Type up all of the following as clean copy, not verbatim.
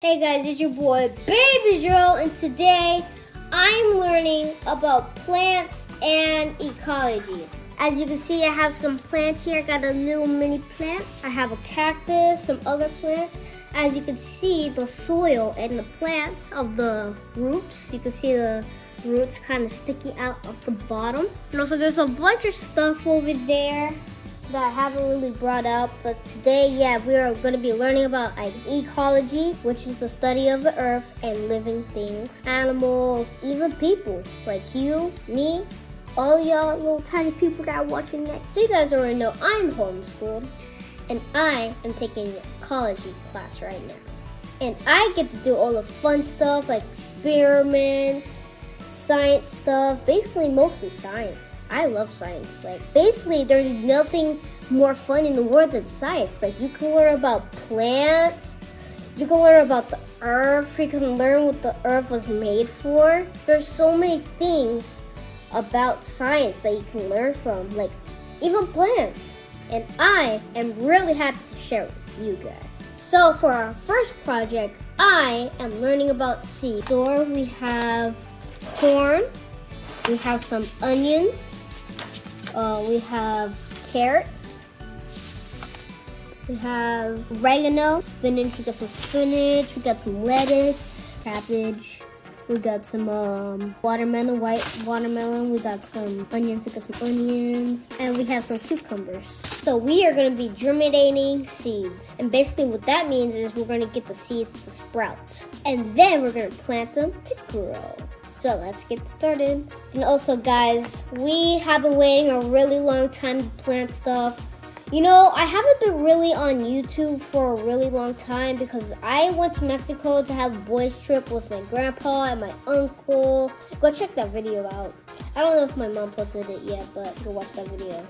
Hey guys, it's your boy Baby Joe, and today I'm learning about plants and ecology. As you can see, I have some plants here. I got a little mini plant. I have a cactus, some other plants. As you can see, the soil and the plants of the roots, you can see the roots kind of sticking out of the bottom. And also there's a bunch of stuff over there that I haven't really brought up, but today, we are going to be learning about ecology, which is the study of the earth and living things, animals, even people like you, me, all y'all little tiny people that are watching that. So you guys already know I'm homeschooled, and I am taking an ecology class right now. And I get to do all the fun stuff like experiments, science stuff, basically mostly science. I love science. Like, basically, there's nothing more fun in the world than science. Like, you can learn about plants, you can learn about the earth, you can learn what the earth was made for. There's so many things about science that you can learn from, like, even plants. And I am really happy to share it with you guys. So, for our first project, I am learning about seeds. So, we have corn, we have some onions, we have carrots, we have oregano, spinach, we got some spinach, we got some lettuce, cabbage, we got some watermelon, white watermelon, we got some onions, we got some onions, and we have some cucumbers. So we are going to be germinating seeds. And basically what that means is we're going to get the seeds to sprout. And then we're going to plant them to grow. So let's get started. And also guys, we have been waiting a really long time to plant stuff. You know, I haven't been really on YouTube for a really long time because I went to Mexico to have a boys trip with my grandpa and my uncle. Go check that video out. I don't know if my mom posted it yet, but go watch that video.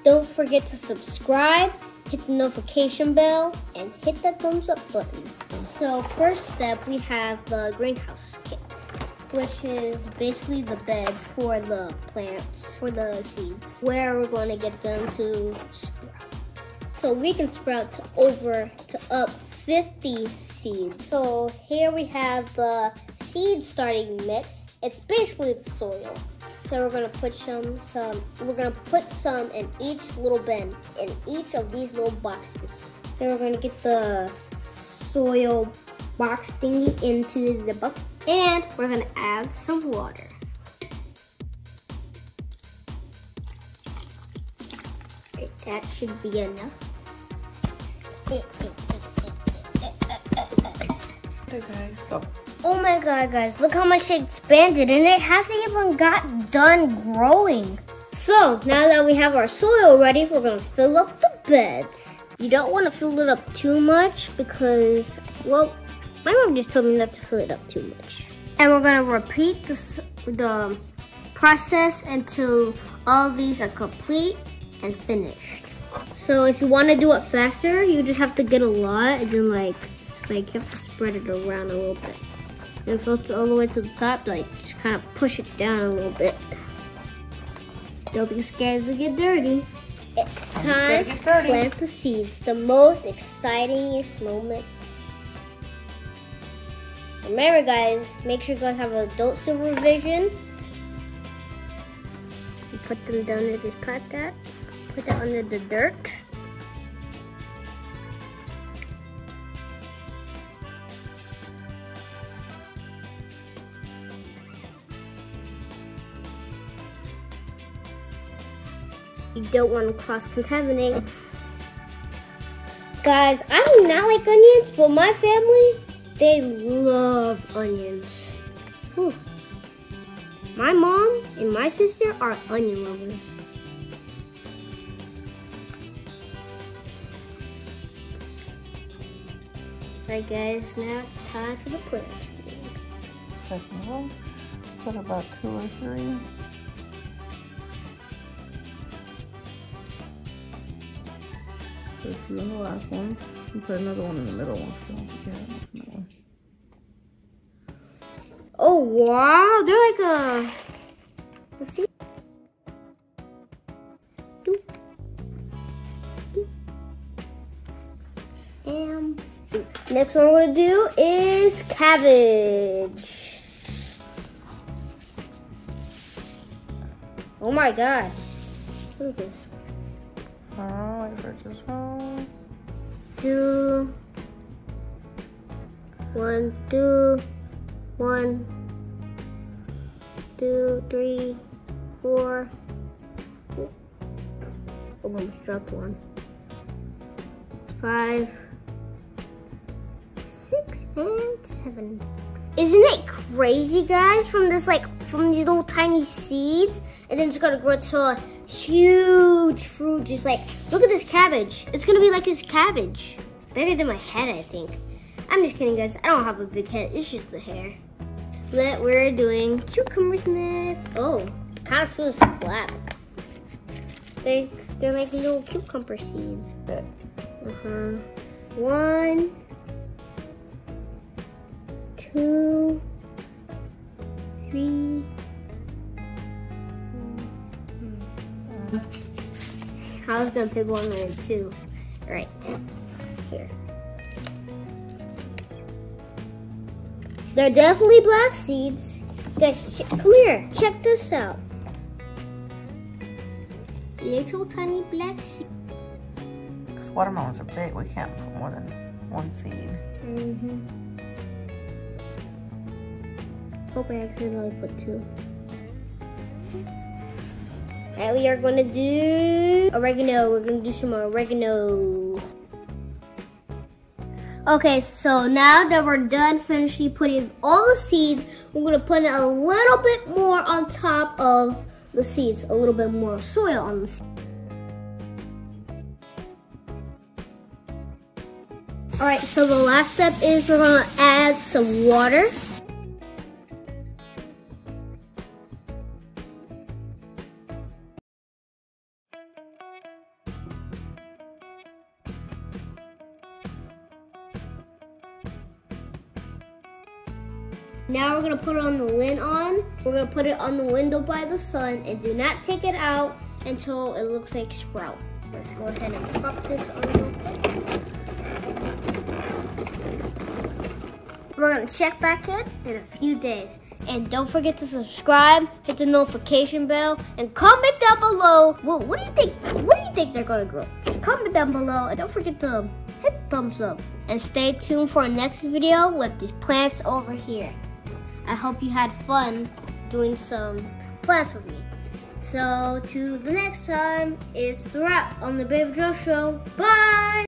Don't forget to subscribe, hit the notification bell, and hit that thumbs up button. So first step, we have the greenhouse kit, which is basically the beds for the plants, for the seeds, where we're going to get them to sprout. So we can sprout to up 50 seeds. So here we have the seed starting mix. It's basically the soil. So we're gonna put we're gonna put some in each little bin, in each of these little boxes. So we're gonna get the soil box thingy into the bucket. And we're gonna add some water. Okay, that should be enough. Okay guys, go. Oh my god guys, look how much it expanded and it hasn't even got done growing. So now that we have our soil ready, we're gonna fill up the beds. You don't wanna fill it up too much because, well, my mom just told me not to fill it up too much. And we're gonna repeat the process until all of these are complete and finished. So if you wanna do it faster, you just have to get a lot and then like you have to spread it around a little bit. And if it's all the way to the top, like just kind of push it down a little bit. Don't be scared to get dirty. It's time to plant the seeds. The most excitingest moment. Remember guys, make sure you guys have adult supervision. You put them down there, just put that under the dirt. You don't want to cross-contaminate. Guys, I do not like onions, but my family, they love onions. Whew. My mom and my sister are onion lovers. Alright guys, now it's time for the plant. Second row, put about 2 or 3. Put a few in the last ones. And put another one in the middle one. Don't forget one. Oh wow, they're like let's see. And Next one we're gonna do is cabbage. Oh my god. Look at this. Oh, I just wrong. Two, 1, 2, 1, 2, 3, 4. Oh, almost dropped one. 5, 6, and 7. Isn't it crazy, guys? From these little tiny seeds, and then it's gonna grow to a huge fruit. Just like, look at this cabbage. It's gonna be like this cabbage, bigger than my head, I think. I'm just kidding, guys. I don't have a big head. It's just the hair. But we're doing cucumbers next. Oh, kind of feels flat. They're like little cucumber seeds. 1, 2, 3. I was gonna pick one or two. Right here. They're definitely black seeds. Guys, come here. Check this out. Little tiny black seeds. Because watermelons are big. We can't put more than one seed. Hope I accidentally put 2. Alright, we are going to do oregano. We're going to do some more oregano. Okay, so now that we're done finishing putting all the seeds, we're going to put a little bit more on top of the seeds. A little bit more soil on the seeds. Alright, so the last step is we're going to add some water. Now we're gonna put it on the lid on. We're gonna put it on the window by the sun and do not take it out until it looks like sprout. Let's go ahead and pop this on real quick. We're gonna check back in a few days. And don't forget to subscribe, hit the notification bell, and comment down below. Well, what do you think? What do you think they're gonna grow? Comment down below and don't forget to hit thumbs up. And stay tuned for our next video with these plants over here. I hope you had fun doing some plants with me. So, to the next time, it's the wrap on the Baby Joe Show. Bye!